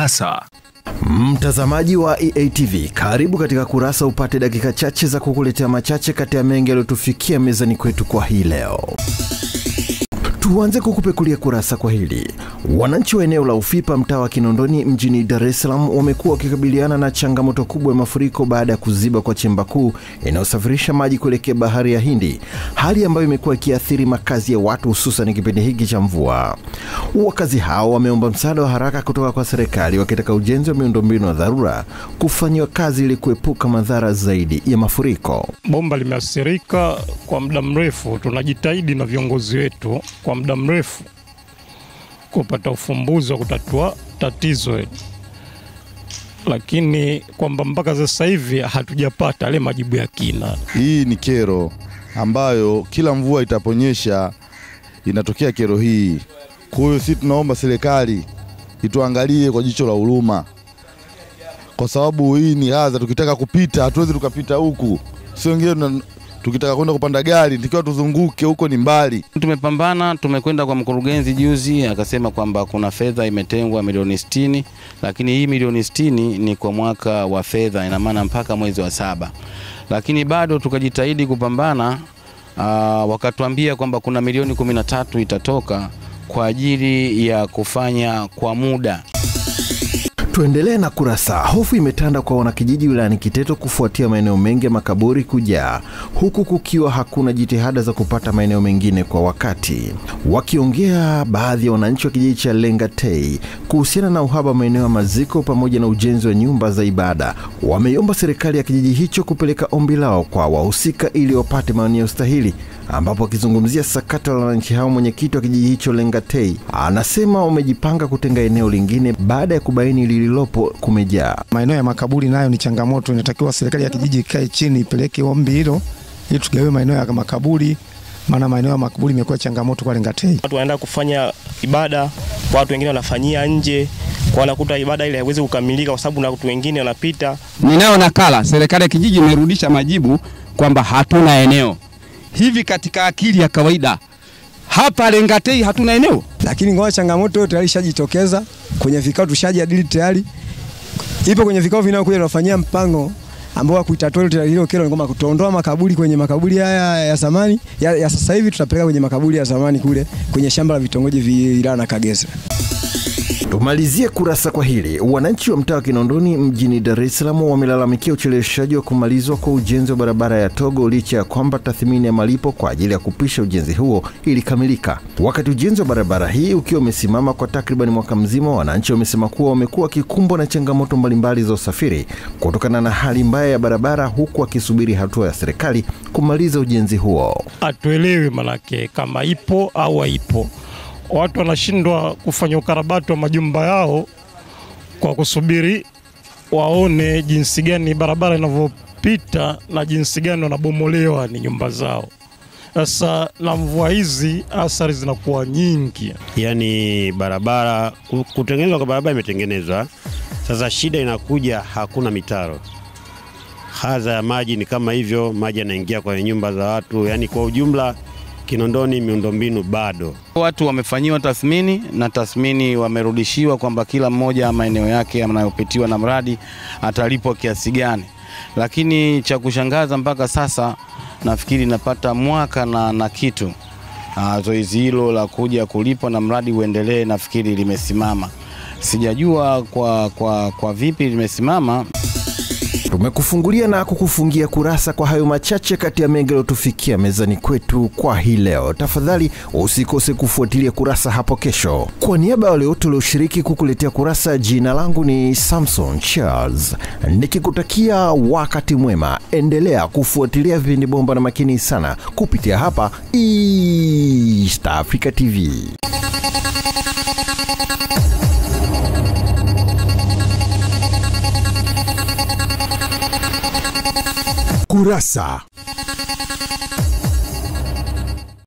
Kurasa. Mtazamaji wa EATV, karibu katika Kurasa upate dakika chache za kukuletea machache kati ya mengi yaliyotufikia mezani kwetu kwa hii leo. Tuanze kukupekulia kurasa kwa hili. Wananchi wa eneo la Ufipa, mtaa wa Kinondoni mjini Dar es Salaam wamekuwa wakikabiliana na changamoto kubwa ya mafuriko baada ya kuziba kwa chemba kuu inayosafirisha maji kuelekea bahari ya Hindi, hali ambayo imekuwa ikiathiri makazi ya watu hususan kipindi hiki cha mvua. Wakazi hao wameomba msaada wa haraka kutoka kwa serikali, wakitaka ujenzi wa miundombinu ya dharura kufanywa kazi ili kuepuka madhara zaidi ya mafuriko. Bomba limeathirika kwa muda mrefu. Tunajitahidi na viongozi wetu kwa muda mrefu kupata ufumbuzi wa kutatua tatizo hili, lakini kwamba mpaka sasa hivi hatujapata ile majibu ya kina. Hii ni kero ambayo kila mvua itaponyesha inatokea kero hii. Kwa hiyo sisi tunaomba serikali ituangalie kwa jicho la huruma, kwa sababu hii ni adha. Tukitaka kupita hatuwezi tukapita huku, sio ngine. Tukitaka kwenda kupanda gari tukiwa tuzunguke huko ni mbali. Tumepambana, tumekwenda kwa mkurugenzi juzi, akasema kwamba kuna fedha imetengwa milioni 60, lakini hii milioni 60 ni kwa mwaka wa fedha, ina maana mpaka mwezi wa 7. Lakini bado tukajitahidi kupambana, wakatuambia kwamba kuna milioni 13 itatoka kwa ajili ya kufanya kwa muda. Tuendelee na kurasa. Hofu imetanda kwa wanakijiji wilayani Kiteto kufuatia maeneo mengi ya makaburi kujaa, huku kukiwa hakuna jitihada za kupata maeneo mengine kwa wakati. Wakiongea baadhi ya wananchi wa kijiji cha Lengatei kuhusiana na uhaba maeneo ya maziko pamoja na ujenzi wa nyumba za ibada, wameiomba serikali ya kijiji hicho kupeleka ombi lao kwa wahusika ili wapate maeneo stahili. Ambapo akizungumzia sakata la wananchi hao, mwenyekiti wa kijiji hicho Lengatei anasema wamejipanga kutenga eneo lingine baada ya kubaini lililopo kumejaa. Maeneo ya makaburi nayo ni changamoto, inatakiwa serikali ya kijiji ikae chini ipeleke ombi hilo ili tugawe maeneo ya makaburi, maana maeneo ya makaburi imekuwa changamoto kwa Lengatei. Watu wanaenda kufanya ibada, watu wengine wanafanyia nje, kwa nakuta ibada ile haiwezi kukamilika kwa sababu na watu wengine wanapita. Ninao nakala, serikali ya kijiji imerudisha majibu kwamba hatuna eneo. Hivi katika akili ya kawaida hapa Lengatei hatuna eneo, lakini ngoja changamoto yote ilishajitokeza kwenye vikao, tushajadili tayari. Ipo kwenye vikao vinaokuja tunafanyia mpango ambao wa kuitatua hilo kero, ni kwamba kutoondoa makaburi kwenye makaburi haya ya zamani ya sasa hivi, tutapeleka kwenye makaburi ya zamani kule kwenye shamba la vitongoji Vilala na Kagesa. Tumalizie kurasa kwa hili. Wananchi wa mtaa wa Kinondoni mjini Dar es Salaam wamelalamikia ucheleweshaji wa kumalizwa kwa ujenzi wa barabara ya Togo licha ya kwamba tathmini ya malipo kwa ajili ya kupisha ujenzi huo ilikamilika. Wakati ujenzi wa barabara hii ukiwa umesimama kwa takriban mwaka mzima, wananchi wamesema kuwa wamekuwa wakikumbwa na changamoto mbalimbali za usafiri kutokana na hali mbaya ya barabara, huku wakisubiri hatua ya serikali kumaliza ujenzi huo. Hatuelewi manake kama ipo au haipo. Watu wanashindwa kufanya ukarabati wa majumba yao kwa kusubiri waone jinsi gani barabara inavyopita na jinsi gani wanabomolewa ni nyumba zao. Sasa na mvua hizi athari zinakuwa nyingi. Yaani barabara, kutengenezwa kwa barabara imetengenezwa. Sasa shida inakuja, hakuna mitaro. Hadha ya maji ni kama hivyo, maji yanaingia kwenye nyumba za watu. Yaani kwa ujumla Kinondoni miundombinu bado. Watu wamefanyiwa tathmini na tathmini wamerudishiwa kwamba kila mmoja maeneo yake yanayopitiwa na mradi atalipwa kiasi gani. Lakini cha kushangaza mpaka sasa nafikiri napata mwaka na kitu. Zoezi hilo la kuja kulipwa na mradi uendelee nafikiri limesimama. Sijajua kwa vipi limesimama. Tumekufungulia na kukufungia kurasa kwa hayo machache kati ya mengi yaliyotufikia mezani kwetu kwa hii leo. Tafadhali usikose kufuatilia kurasa hapo kesho. Kwa niaba ya wale wote walioshiriki kukuletea kurasa, jina langu ni Samson Charles, nikikutakia wakati mwema. Endelea kufuatilia vipindi bomba na makini sana kupitia hapa East Africa TV. Kurasa.